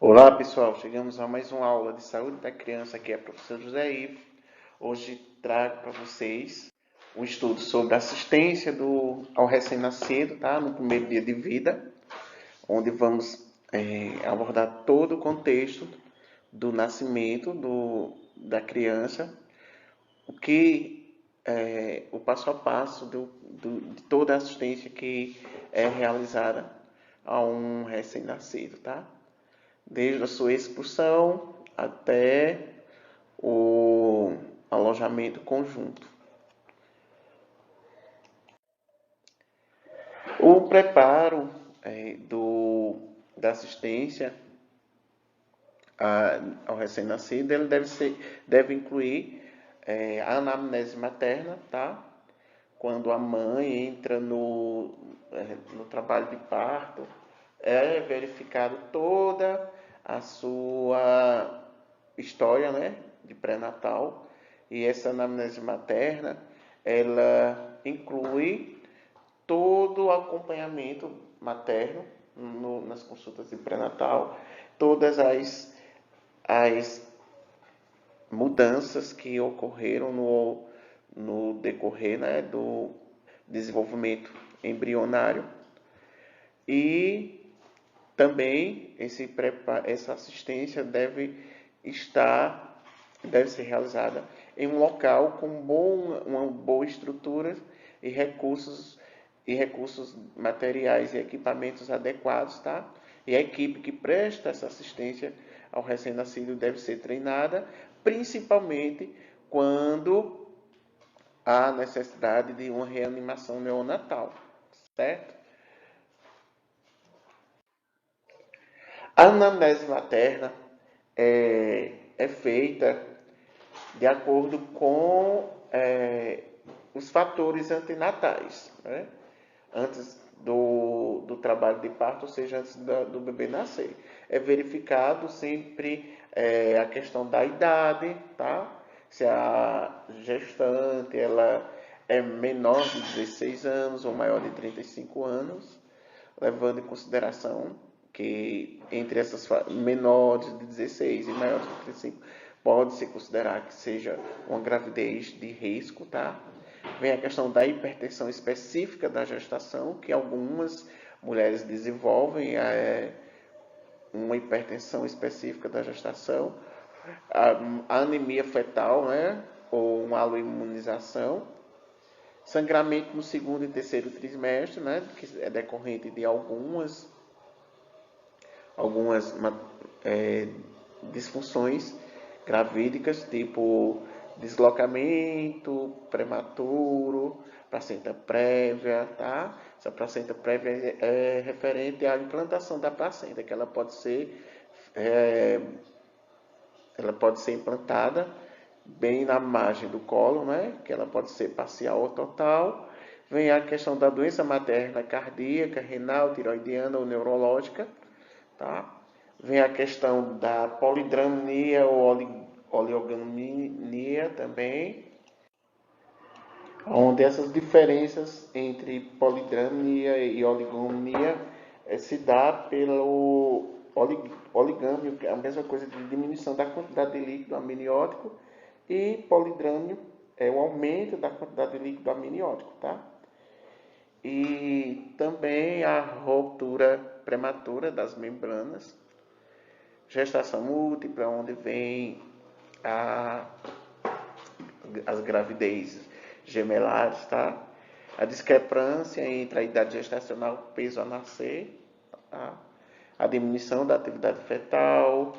Olá pessoal, chegamos a mais uma aula de saúde da criança. Aqui é o professor José Ivo. Hoje trago para vocês um estudo sobre assistência ao recém-nascido, tá? No primeiro dia de vida, onde vamos abordar todo o contexto do nascimento da criança, o passo a passo de toda a assistência que é realizada a um recém-nascido, tá? Desde a sua expulsão até o alojamento conjunto. O preparo da assistência ao recém-nascido ele deve incluir a anamnese materna, tá? Quando a mãe entra no trabalho de parto, é verificado toda a sua história, né, de pré-natal, e essa anamnese materna, ela inclui todo o acompanhamento materno nas consultas de pré-natal, todas as mudanças que ocorreram no decorrer, né, do desenvolvimento embrionário e também essa assistência deve ser realizada em um local com uma boa estrutura e recursos materiais e equipamentos adequados, tá? E a equipe que presta essa assistência ao recém-nascido deve ser treinada, principalmente quando há necessidade de uma reanimação neonatal, certo? A anamnese materna é feita de acordo com os fatores antinatais, né? Antes do trabalho de parto, ou seja, antes do bebê nascer. É verificado sempre a questão da idade, tá? Se a gestante ela é menor de 16 anos ou maior de 35 anos, levando em consideração que entre essas menores de 16 e maiores de 35 pode-se considerar que seja uma gravidez de risco, tá? Vem a questão da hipertensão específica da gestação, que algumas mulheres desenvolvem uma hipertensão específica da gestação, a anemia fetal, né? Ou uma aloimunização, sangramento no segundo e terceiro trimestre, né? Que é decorrente de algumas é, disfunções gravídicas, tipo deslocamento prematuro, placenta prévia, tá? Essa placenta prévia é referente à implantação da placenta, que é, ela pode ser implantada bem na margem do colo, né? Que ela pode ser parcial ou total. Vem a questão da doença materna cardíaca, renal, tiroidiana ou neurológica, tá? Vem a questão da polidramnia ou oligomnia também, onde essas diferenças entre polidramnia e oligomnia se dá pelo oligâmio, que é a mesma coisa de diminuição da quantidade de líquido amniótico, e polidrâmio é o aumento da quantidade de líquido amniótico, tá? E também a ruptura prematura das membranas, gestação múltipla, onde vem a, as gravidez gemelares, tá? A discrepância entre a idade gestacional e o peso a nascer, tá? A diminuição da atividade fetal,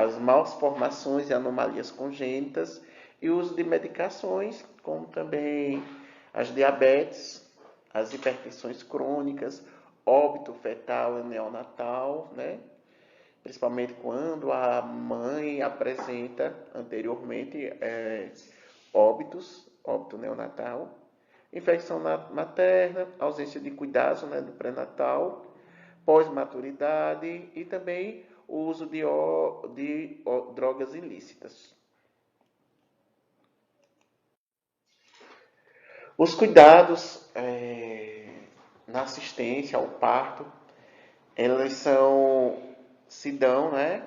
as malformações e anomalias congênitas e o uso de medicações, como também as diabetes, as hipertensões crônicas, óbito fetal e neonatal, né? Principalmente quando a mãe apresenta anteriormente óbito neonatal, infecção materna, ausência de cuidados, né, do pré-natal, pós-maturidade e também o uso de drogas ilícitas. Os cuidados na assistência ao parto, eles são se dão, né,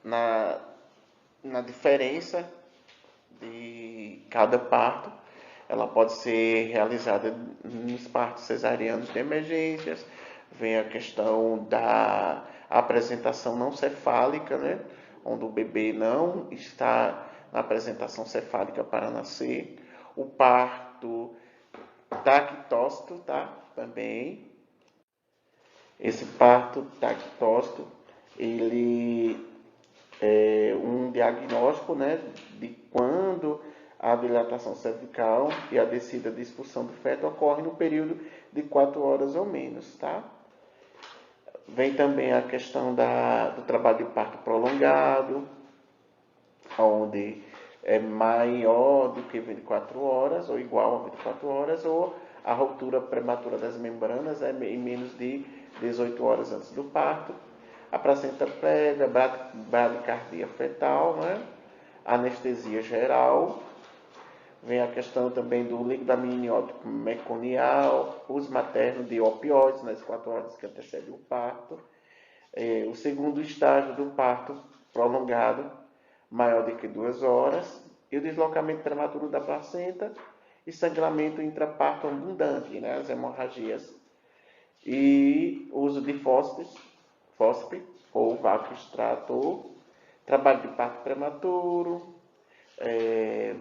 na diferença de cada parto. Ela pode ser realizada nos partos cesarianos de emergências. Vem a questão da apresentação não cefálica, né, onde o bebê não está na apresentação cefálica para nascer. O parto tactócito, tá? Também. Esse parto tactócito, ele é um diagnóstico, né, de quando a dilatação cervical e a descida de expulsão do feto ocorre no período de 4 horas ou menos, tá? Vem também a questão do trabalho de parto prolongado, onde é maior do que 24 horas, ou igual a 24 horas, ou a ruptura prematura das membranas é em menos de 18 horas antes do parto. A placenta prévia, bradicardia fetal, né? Anestesia geral. Vem a questão também do líquido amniótico meconial, uso materno de opioides nas 4 horas que antecedem o parto. O segundo estágio do parto prolongado, maior do que 2 horas, e o deslocamento prematuro da placenta e sangramento intraparto abundante, né, as hemorragias. E uso de fósforo ou vácuo extrator, trabalho de parto prematuro,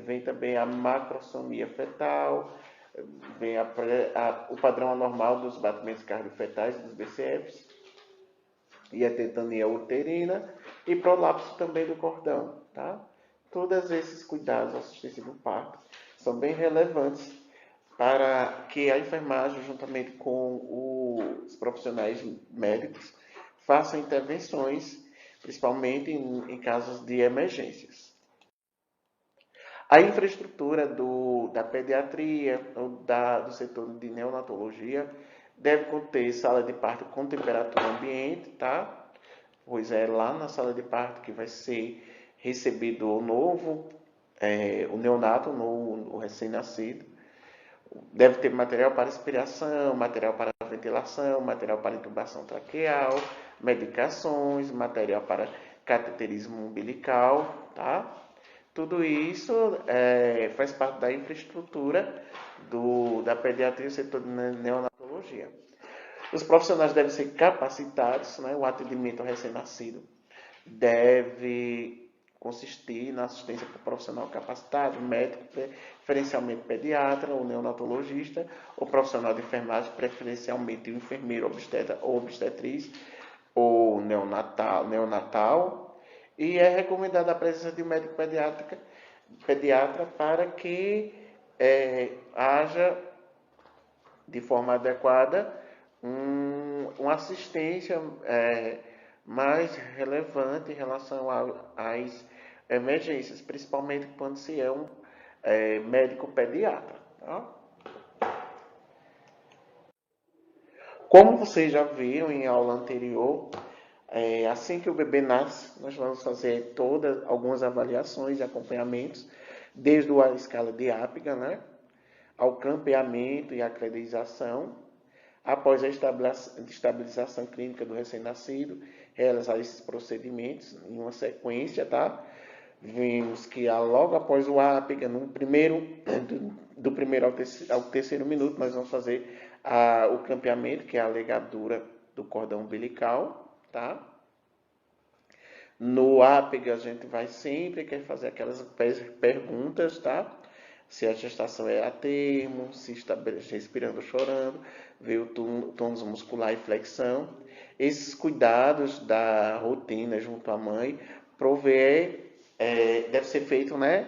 vem também a macrosomia fetal, vem o padrão anormal dos batimentos cardiofetais dos BCFs, e a tetania uterina e prolapso também do cordão, tá? Todos esses cuidados, assistência do parto, são bem relevantes para que a enfermagem, juntamente com os profissionais médicos, façam intervenções, principalmente em casos de emergências. A infraestrutura da pediatria, do setor de neonatologia, deve conter sala de parto com temperatura ambiente, tá? Pois é lá na sala de parto que vai ser recebido o neonato, o recém-nascido. Deve ter material para expiração, material para ventilação, material para intubação traqueal, medicações, material para cateterismo umbilical, tá? Tudo isso faz parte da infraestrutura da pediatria e do setor de neonatologia. Os profissionais devem ser capacitados, né? O atendimento ao recém-nascido deve consistir na assistência para o profissional capacitado, médico, preferencialmente pediatra ou neonatologista, ou profissional de enfermagem, preferencialmente o enfermeiro obstetra ou obstetriz, ou neonatal, e é recomendada a presença de um médico pediatra para que haja de forma adequada uma assistência mais relevante em relação às emergências, principalmente quando se é um médico pediatra. Tá? Como vocês já viram em aula anterior, assim que o bebê nasce, nós vamos fazer algumas avaliações e acompanhamentos, desde a escala de Apgar, né, ao campeamento e a credenciação. Após a estabilização clínica do recém-nascido, realizar esses procedimentos em uma sequência, tá? Vimos que logo após o Apgar, do primeiro ao terceiro minuto, nós vamos fazer o clampeamento, que é a ligadura do cordão umbilical, tá? No Apgar, a gente vai sempre querer fazer aquelas perguntas, tá? Se a gestação é a termo, se está respirando ou chorando, ver o tônus muscular e flexão. Esses cuidados da rotina junto à mãe, deve ser feito, né,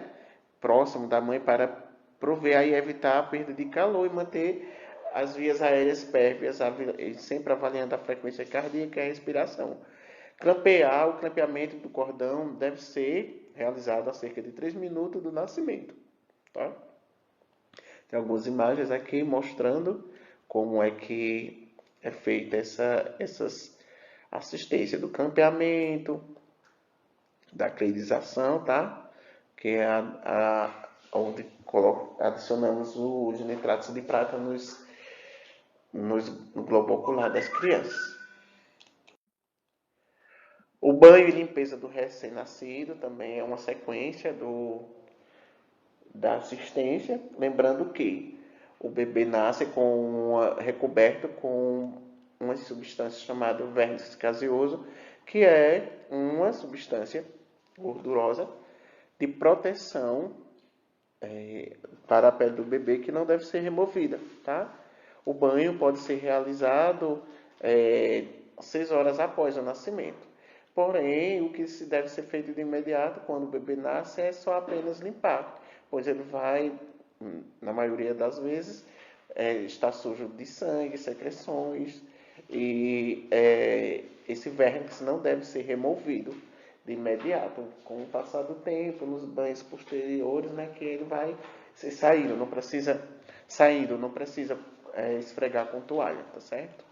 próximo da mãe para prover e evitar a perda de calor e manter as vias aéreas pérvias, sempre avaliando a frequência cardíaca e a respiração. O clampeamento do cordão deve ser realizado a cerca de 3 minutos do nascimento. Tá? Tem algumas imagens aqui mostrando como é que é feita essas assistência do campeamento, da cleidização, tá? Que é onde adicionamos os nitratos de prata no globo ocular das crianças. O banho e limpeza do recém-nascido também é uma sequência da assistência, lembrando que o bebê nasce recoberto com uma substância chamada verniz caseoso, que é uma substância gordurosa de proteção para a pele do bebê que não deve ser removida, tá? O banho pode ser realizado 6 horas após o nascimento. Porém, o que se deve ser feito de imediato quando o bebê nasce é só apenas limpar, pois ele vai, na maioria das vezes, estar sujo de sangue, secreções, e esse vérnix não deve ser removido de imediato. Com o passar do tempo, nos banhos posteriores, né, que ele vai ser saído, não precisa esfregar com toalha, tá certo?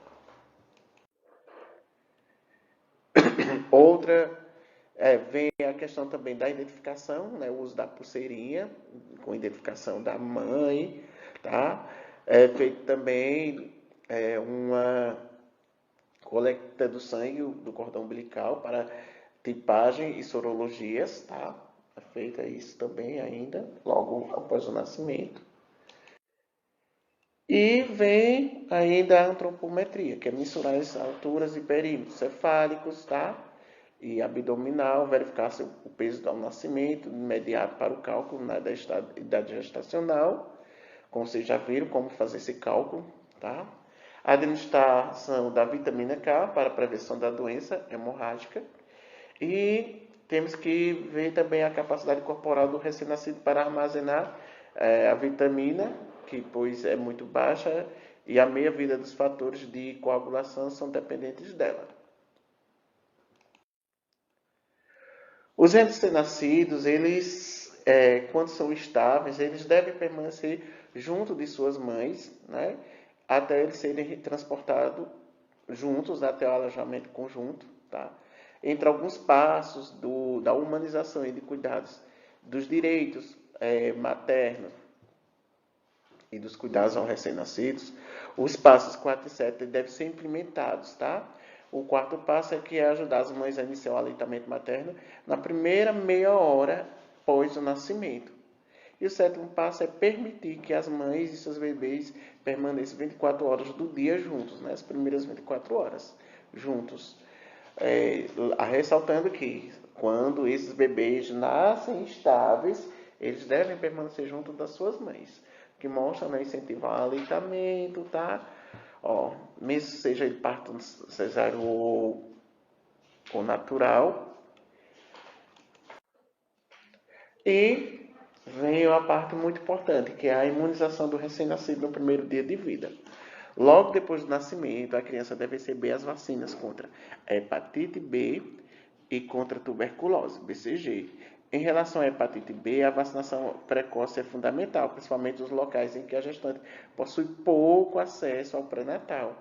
Outra, vem a questão também da identificação, né, o uso da pulseirinha, com identificação da mãe, tá? É feito também uma coleta do sangue do cordão umbilical para tipagem e sorologias, tá? É feita isso também ainda, logo após o nascimento. E vem ainda a antropometria, que é mensurar as alturas e perímetros cefálicos, tá? E abdominal, verificar o peso ao nascimento, imediato para o cálculo, né, da idade gestacional. Como vocês já viram, como fazer esse cálculo, tá? A administração da vitamina K para a prevenção da doença hemorrágica. E temos que ver também a capacidade corporal do recém-nascido para armazenar a vitamina, que pois é muito baixa, e a meia-vida dos fatores de coagulação são dependentes dela. Os recém-nascidos, eles, quando são estáveis, eles devem permanecer junto de suas mães, né, até eles serem transportados juntos até o alojamento conjunto, tá? Entre alguns passos da humanização e de cuidados dos direitos maternos e dos cuidados aos recém-nascidos, os passos 4 e 7 devem ser implementados, tá? O quarto passo é ajudar as mães a iniciar o aleitamento materno na primeira meia hora após o nascimento. E o sétimo passo é permitir que as mães e seus bebês permaneçam 24 horas do dia juntos, né? As primeiras 24 horas juntos. Ressaltando que quando esses bebês nascem estáveis, eles devem permanecer junto das suas mães, que mostra, né, incentivar o aleitamento, tá? Ó, mesmo seja de parto cesáreo ou natural. E vem a parte muito importante, que é a imunização do recém-nascido no primeiro dia de vida. Logo depois do nascimento, a criança deve receber as vacinas contra a hepatite B e contra a tuberculose, BCG. Em relação à hepatite B, a vacinação precoce é fundamental, principalmente nos locais em que a gestante possui pouco acesso ao pré-natal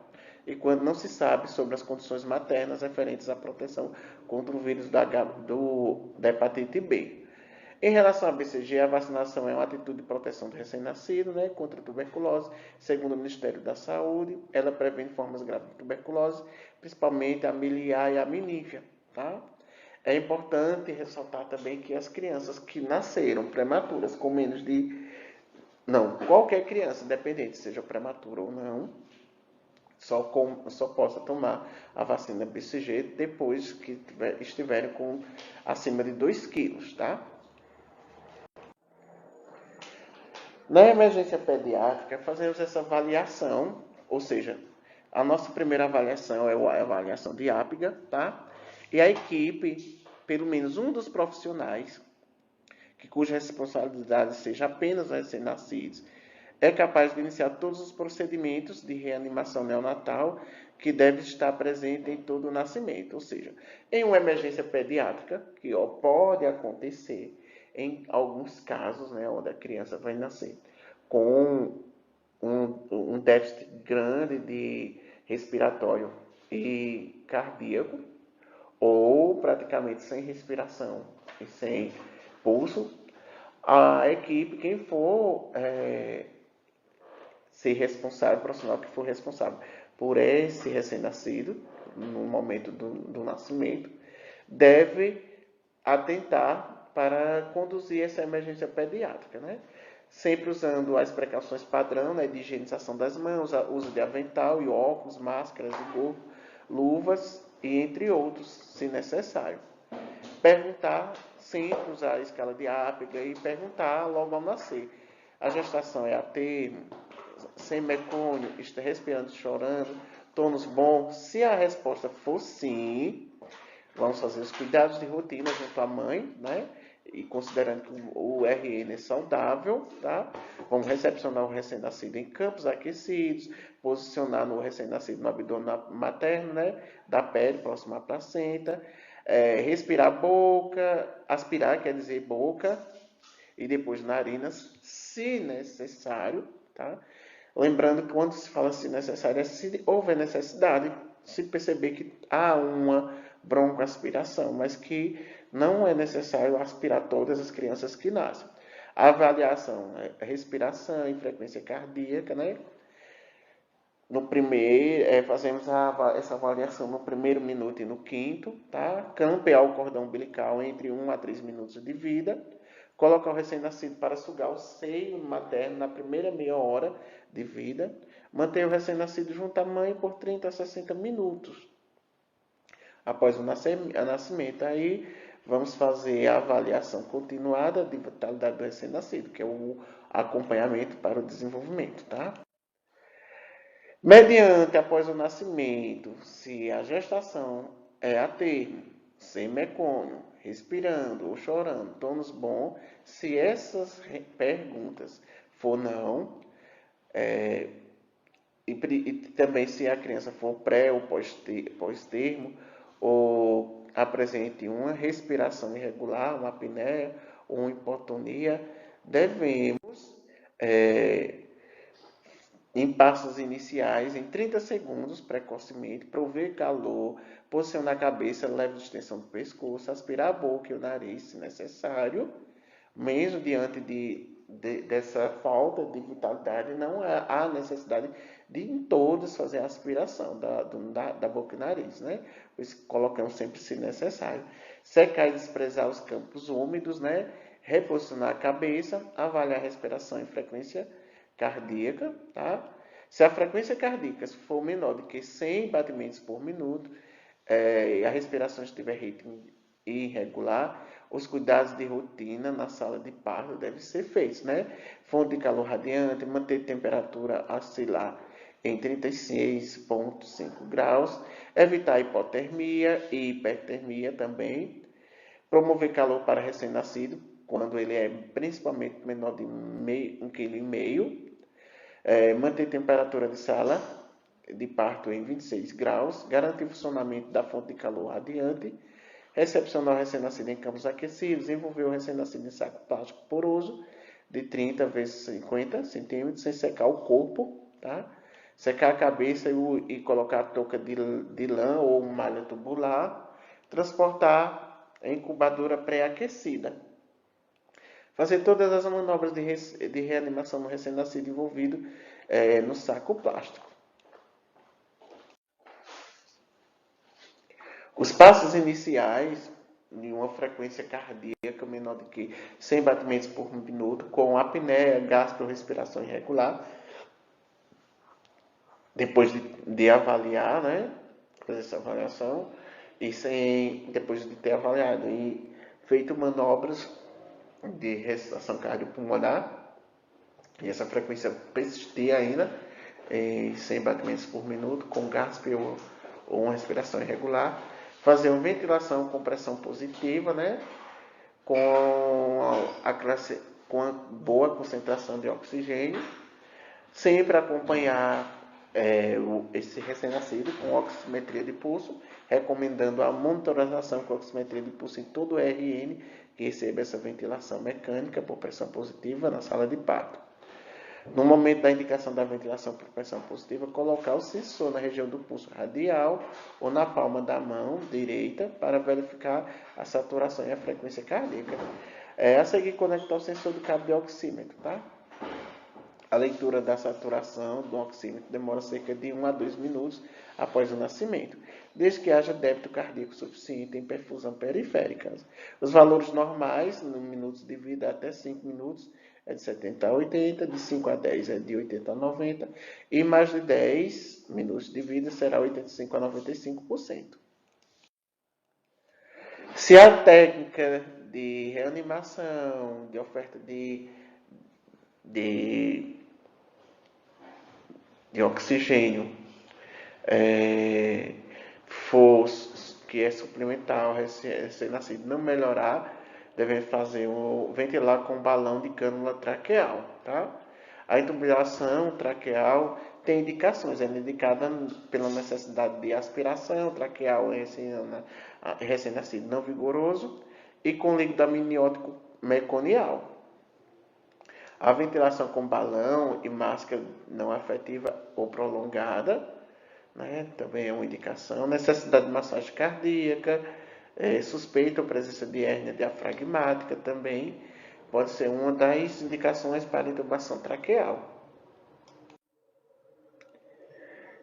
e quando não se sabe sobre as condições maternas referentes à proteção contra o vírus da hepatite B. Em relação à BCG, a vacinação é uma atitude de proteção do recém-nascido, né, contra a tuberculose. Segundo o Ministério da Saúde, ela previne formas graves de tuberculose, principalmente a miliar e a meníngea, tá? É importante ressaltar também que as crianças que nasceram prematuras com menos de... Não, qualquer criança, independente seja prematura ou não, só possa tomar a vacina BCG depois que estiverem acima de 2 quilos, tá? Na emergência pediátrica, fazemos essa avaliação, ou seja, a nossa primeira avaliação é a avaliação de APGA, tá? E a equipe, pelo menos um dos profissionais, cuja responsabilidade seja apenas recém-nascidos, é capaz de iniciar todos os procedimentos de reanimação neonatal que deve estar presente em todo o nascimento. Ou seja, em uma emergência pediátrica, que pode acontecer em alguns casos, né, onde a criança vai nascer com um déficit grande de respiratório e cardíaco, ou praticamente sem respiração e sem pulso, a equipe, quem for ser responsável, o profissional que for responsável por esse recém-nascido, no momento do nascimento, deve atentar para conduzir essa emergência pediátrica, né? Sempre usando as precauções padrão, né, de higienização das mãos, uso de avental e óculos, máscaras de gorro, luvas e entre outros, se necessário. Perguntar, sempre usar a escala de Apgar e perguntar logo ao nascer. A gestação é a termo, sem mecônio, está respirando, chorando, tônus bom? Se a resposta for sim, vamos fazer os cuidados de rotina junto à mãe, né? E considerando que o RN é saudável, tá? Vamos recepcionar o recém-nascido em campos aquecidos, posicionar no recém-nascido no abdômen materno, né? Da pele, próximo à placenta. Respirar boca, aspirar quer dizer boca, e depois narinas, se necessário, tá? Lembrando que quando se fala se necessário, é se houver necessidade, se perceber que há uma broncoaspiração, mas que não é necessário aspirar todas as crianças que nascem. A avaliação é respiração e frequência cardíaca, né? No primeiro, fazemos essa avaliação no primeiro minuto e no quinto, tá? Campear o cordão umbilical entre 1 a 3 minutos de vida. Colocar o recém-nascido para sugar o seio materno na primeira meia hora de vida. Manter o recém-nascido junto à mãe por 30 a 60 minutos. Após o nascimento, aí vamos fazer a avaliação continuada de vitalidade do recém-nascido, que é o acompanhamento para o desenvolvimento, tá? Mediante após o nascimento, se a gestação é a termo, sem mecônio, respirando ou chorando, tônus bom, se essas perguntas for não, e também se a criança for pré ou pós-termo, ou apresente uma respiração irregular, uma apneia ou uma hipotonia, devemos em passos iniciais, em 30 segundos, precocemente, prover calor, posicionar a cabeça, leve distensão do pescoço, aspirar a boca e o nariz, se necessário. Mesmo diante dessa falta de vitalidade, não há necessidade de em todos fazer a aspiração da boca e nariz, né? Pois colocamos sempre se necessário. Secar e desprezar os campos úmidos, né? Reposicionar a cabeça, avaliar a respiração e frequência cardíaca, tá? Se a frequência cardíaca for menor do que 100 batimentos por minuto, e a respiração estiver ritmo irregular, os cuidados de rotina na sala de parto devem ser feitos, né? Fonte de calor radiante, manter temperatura oscilar em 36,5 graus, evitar hipotermia e hipertermia também, promover calor para recém-nascido, quando ele é principalmente menor de 1,5 kg, manter temperatura de sala de parto em 26 graus, garantir o funcionamento da fonte de calor radiante, recepcionar o recém-nascido em campos aquecidos, envolver o recém-nascido em saco plástico poroso de 30 vezes 50 centímetros, sem secar o corpo, tá? Secar a cabeça e colocar a touca de lã ou malha tubular, transportar em incubadora pré-aquecida. Fazer todas as manobras de reanimação no recém-nascido envolvido no saco plástico. Os passos iniciais de uma frequência cardíaca menor do que 100 batimentos por minuto, com apneia, respiração irregular. Depois de avaliar, né? Fazer essa avaliação, e depois de ter avaliado e feito manobras de ressuscitação cardiopulmonar, e essa frequência persistir ainda em 100 batimentos por minuto, com ou uma respiração irregular, fazer uma ventilação com pressão positiva, né? Com a boa concentração de oxigênio, sempre acompanhar esse recém-nascido com oximetria de pulso, recomendando a monitorização com oximetria de pulso em todo o RN que receba essa ventilação mecânica por pressão positiva na sala de parto. No momento da indicação da ventilação por pressão positiva, colocar o sensor na região do pulso radial ou na palma da mão direita para verificar a saturação e a frequência cardíaca. A seguir, conectar o sensor do cabo de oxímetro, tá? A leitura da saturação do oxímetro demora cerca de 1 a 2 minutos após o nascimento, desde que haja débito cardíaco suficiente em perfusão periférica. Os valores normais, no minutos de vida até 5 minutos, é de 70 a 80, de 5 a 10 é de 80 a 90, e mais de 10 minutos de vida será 85 a 95%. Se a técnica de reanimação, de oferta de oxigênio for que é suplementar o recém-nascido não melhorar, devemos fazer ventilar com balão de cânula traqueal, tá? A intubação traqueal tem indicações, é indicada pela necessidade de aspiração traqueal em recém-nascido não vigoroso e com líquido amniótico meconial. A ventilação com balão e máscara não afetiva ou prolongada, né, também é uma indicação. Necessidade de massagem cardíaca, suspeita ou presença de hérnia diafragmática também pode ser uma das indicações para intubação traqueal.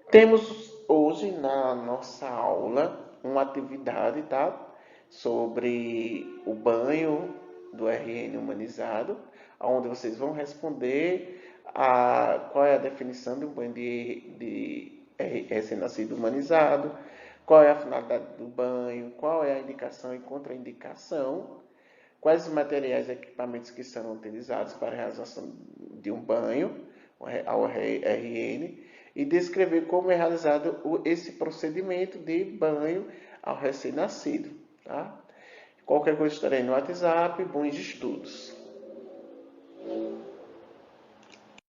Temos hoje na nossa aula uma atividade, tá, sobre o banho do RN humanizado, onde vocês vão responder qual é a definição de um banho de recém-nascido humanizado, qual é a finalidade do banho, qual é a indicação e contraindicação, quais os materiais e equipamentos que são utilizados para a realização de um banho ao RN e descrever como é realizado esse procedimento de banho ao recém-nascido. Tá? Qualquer coisa estarei no WhatsApp. Bons estudos!